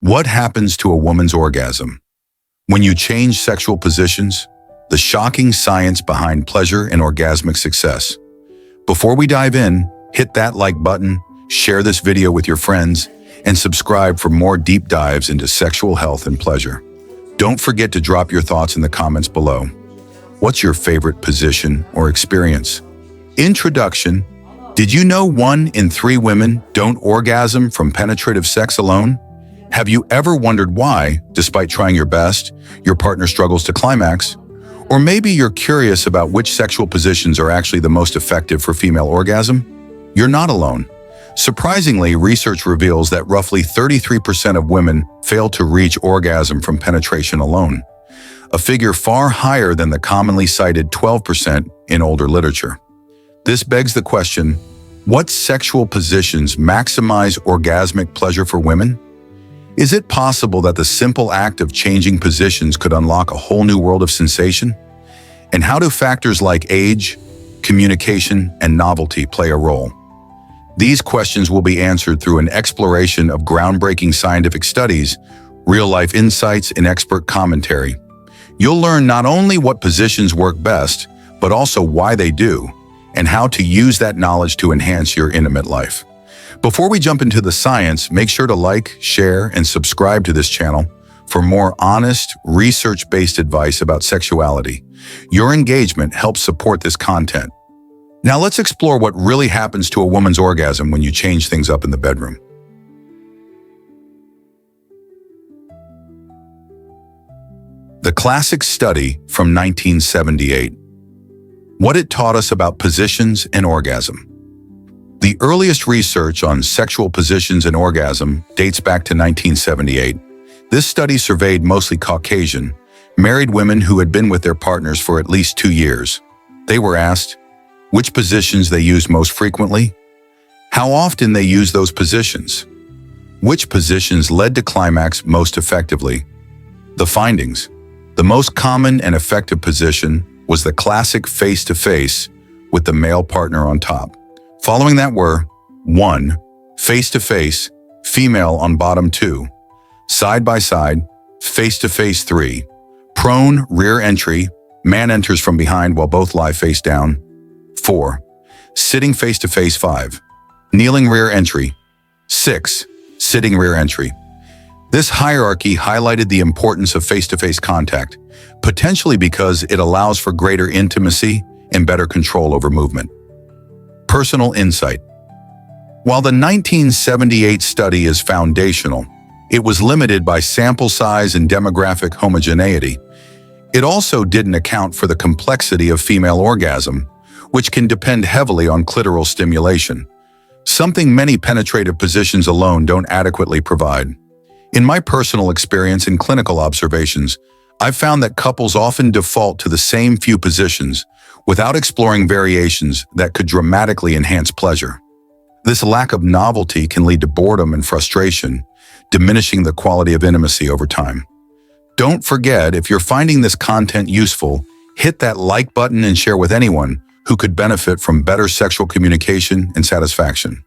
What happens to a woman's orgasm? When you change sexual positions, the shocking science behind pleasure and orgasmic success. Before we dive in, hit that like button, share this video with your friends, and subscribe for more deep dives into sexual health and pleasure. Don't forget to drop your thoughts in the comments below. What's your favorite position or experience? Introduction. Did you know 1 in 3 women don't orgasm from penetrative sex alone? Have you ever wondered why, despite trying your best, your partner struggles to climax? Or maybe you're curious about which sexual positions are actually the most effective for female orgasm? You're not alone. Surprisingly, research reveals that roughly 33% of women fail to reach orgasm from penetration alone, a figure far higher than the commonly cited 12% in older literature. This begs the question, what sexual positions maximize orgasmic pleasure for women? Is it possible that the simple act of changing positions could unlock a whole new world of sensation? And how do factors like age, communication, and novelty play a role? These questions will be answered through an exploration of groundbreaking scientific studies, real-life insights, and expert commentary. You'll learn not only what positions work best, but also why they do, and how to use that knowledge to enhance your intimate life. Before we jump into the science, make sure to like, share, and subscribe to this channel for more honest, research-based advice about sexuality. Your engagement helps support this content. Now let's explore what really happens to a woman's orgasm when you change things up in the bedroom. The classic study from 1978. What it taught us about positions and orgasm. The earliest research on sexual positions and orgasm dates back to 1978. This study surveyed mostly Caucasian, married women who had been with their partners for at least 2 years. They were asked which positions they used most frequently, how often they used those positions, which positions led to climax most effectively. The findings: the most common and effective position was the classic face-to-face with the male partner on top. Following that were 1. Face-to-face, female on bottom 2. Side-by-side, face-to-face 3. Prone rear entry, man enters from behind while both lie face down. 4. Sitting face-to-face 5. Kneeling rear entry. 6. Sitting rear entry. This hierarchy highlighted the importance of face-to-face contact, potentially because it allows for greater intimacy and better control over movement. Personal insight. While the 1978 study is foundational, it was limited by sample size and demographic homogeneity. It also didn't account for the complexity of female orgasm, which can depend heavily on clitoral stimulation, something many penetrative positions alone don't adequately provide. In my personal experience and clinical observations, I've found that couples often default to the same few positions without exploring variations that could dramatically enhance pleasure. This lack of novelty can lead to boredom and frustration, diminishing the quality of intimacy over time. Don't forget, if you're finding this content useful, hit that like button and share with anyone who could benefit from better sexual communication and satisfaction.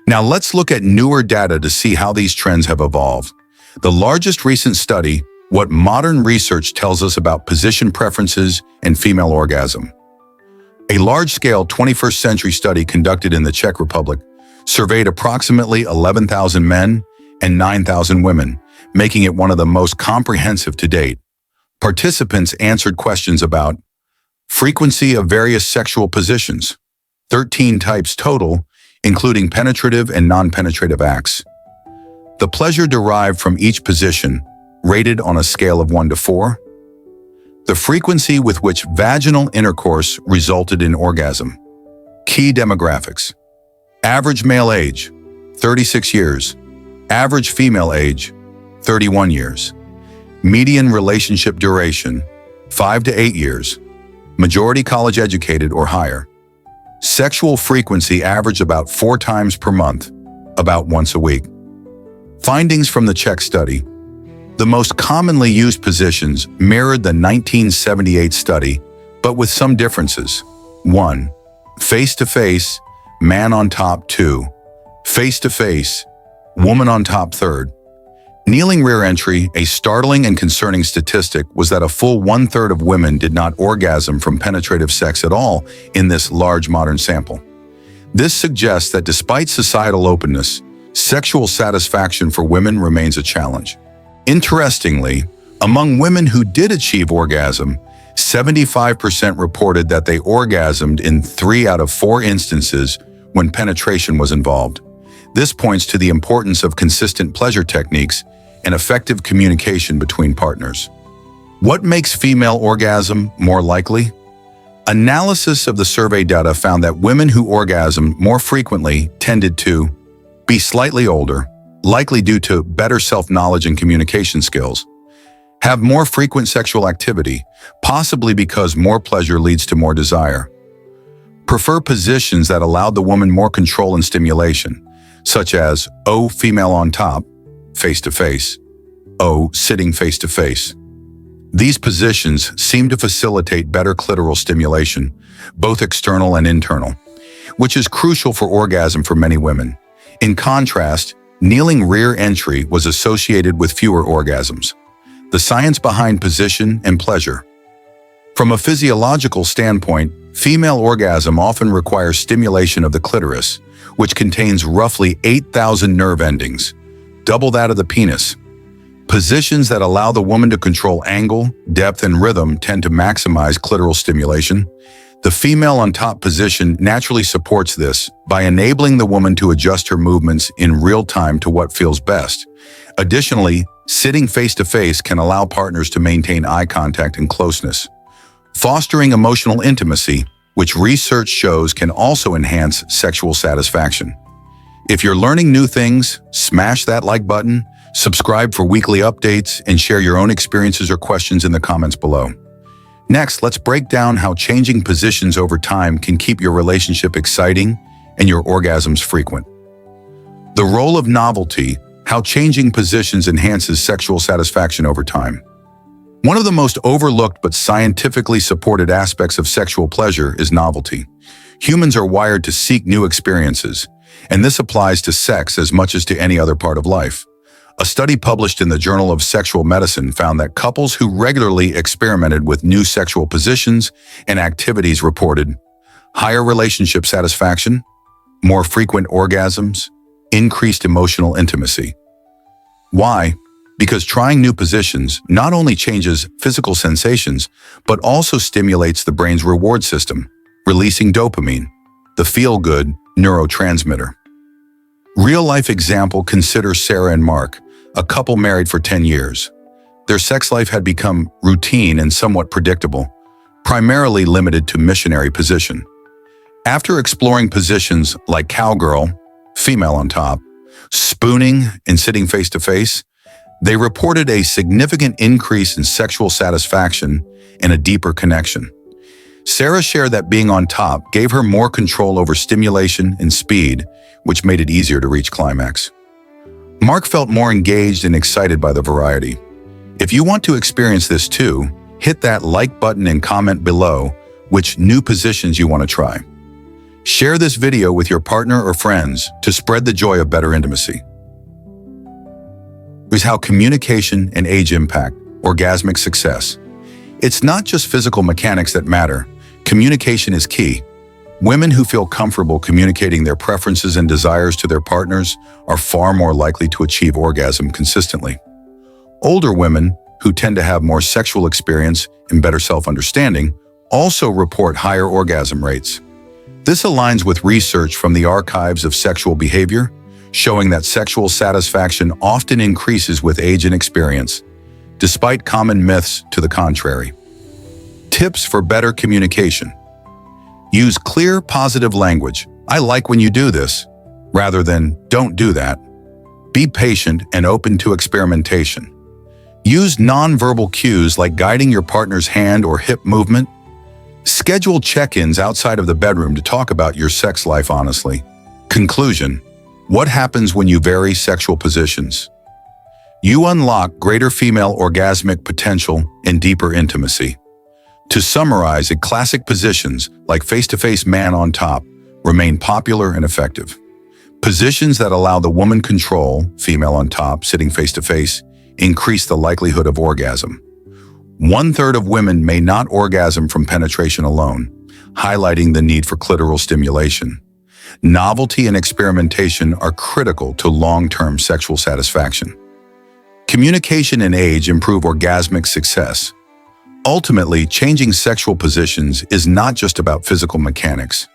Now let's look at newer data to see how these trends have evolved. The largest recent study, what modern research tells us about position preferences and female orgasm. A large-scale 21st century study conducted in the Czech Republic surveyed approximately 11,000 men and 9,000 women, making it one of the most comprehensive to date. Participants answered questions about frequency of various sexual positions, 13 types total, including penetrative and non-penetrative acts. The pleasure derived from each position, rated on a scale of 1 to 4. The frequency with which vaginal intercourse resulted in orgasm. Key demographics. Average male age, 36 years. Average female age, 31 years. Median relationship duration, 5 to 8 years. Majority college educated or higher. Sexual frequency averaged about 4 times per month, about once a week. Findings from the Czech study. The most commonly used positions mirrored the 1978 study, but with some differences. 1. Face-to-face, man on top 2. Face-to-face, woman on top 3rd. Kneeling rear entry, a startling and concerning statistic, was that a full one-third of women did not orgasm from penetrative sex at all in this large modern sample. This suggests that despite societal openness, sexual satisfaction for women remains a challenge. Interestingly, among women who did achieve orgasm, 75% reported that they orgasmed in 3 out of 4 instances when penetration was involved. This points to the importance of consistent pleasure techniques and effective communication between partners. What makes female orgasm more likely? Analysis of the survey data found that women who orgasmed more frequently tended to be slightly older, likely due to better self-knowledge and communication skills, have more frequent sexual activity, possibly because more pleasure leads to more desire, prefer positions that allowed the woman more control and stimulation, such as O, female on top, face-to-face, O, sitting face-to-face. These positions seem to facilitate better clitoral stimulation, both external and internal, which is crucial for orgasm for many women. In contrast, kneeling rear entry was associated with fewer orgasms. The science behind position and pleasure. From a physiological standpoint, female orgasm often requires stimulation of the clitoris, which contains roughly 8,000 nerve endings, double that of the penis. Positions that allow the woman to control angle, depth, and rhythm tend to maximize clitoral stimulation. The female on top position naturally supports this by enabling the woman to adjust her movements in real time to what feels best. Additionally, sitting face-to-face can allow partners to maintain eye contact and closeness, fostering emotional intimacy, which research shows can also enhance sexual satisfaction. If you're learning new things, smash that like button, subscribe for weekly updates, and share your own experiences or questions in the comments below. Next, let's break down how changing positions over time can keep your relationship exciting and your orgasms frequent. The role of novelty, how changing positions enhances sexual satisfaction over time. One of the most overlooked but scientifically supported aspects of sexual pleasure is novelty. Humans are wired to seek new experiences, and this applies to sex as much as to any other part of life. A study published in the Journal of Sexual Medicine found that couples who regularly experimented with new sexual positions and activities reported higher relationship satisfaction, more frequent orgasms, increased emotional intimacy. Why? Because trying new positions not only changes physical sensations, but also stimulates the brain's reward system, releasing dopamine, the feel-good neurotransmitter. Real-life example: consider Sarah and Mark, a couple married for 10 years. Their sex life had become routine and somewhat predictable, primarily limited to missionary position. After exploring positions like cowgirl, female on top, spooning, and sitting face-to-face, they reported a significant increase in sexual satisfaction and a deeper connection. Sarah shared that being on top gave her more control over stimulation and speed, which made it easier to reach climax. Mark felt more engaged and excited by the variety. If you want to experience this too, hit that like button and comment below which new positions you want to try. Share this video with your partner or friends to spread the joy of better intimacy. Is how communication and age impact orgasmic success. It's not just physical mechanics that matter. Communication is key. Women who feel comfortable communicating their preferences and desires to their partners are far more likely to achieve orgasm consistently. Older women, who tend to have more sexual experience and better self-understanding, also report higher orgasm rates. This aligns with research from the archives of sexual behavior, showing that sexual satisfaction often increases with age and experience, despite common myths to the contrary. Tips for better communication. Use clear, positive language. I like when you do this, rather than don't do that. Be patient and open to experimentation. Use nonverbal cues like guiding your partner's hand or hip movement. Schedule check-ins outside of the bedroom to talk about your sex life honestly. Conclusion. What happens when you vary sexual positions? You unlock greater female orgasmic potential and deeper intimacy. To summarize, classic positions like face-to-face man on top remain popular and effective. Positions that allow the woman control, female on top, sitting face-to-face, increase the likelihood of orgasm. 1/3 of women may not orgasm from penetration alone, highlighting the need for clitoral stimulation. Novelty and experimentation are critical to long-term sexual satisfaction. Communication and age improve orgasmic success. Ultimately, changing sexual positions is not just about physical mechanics.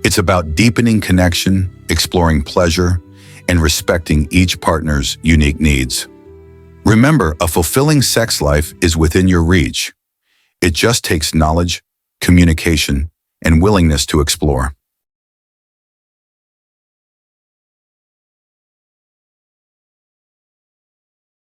It's about deepening connection, exploring pleasure, and respecting each partner's unique needs. Remember, a fulfilling sex life is within your reach. It just takes knowledge, communication, and willingness to explore.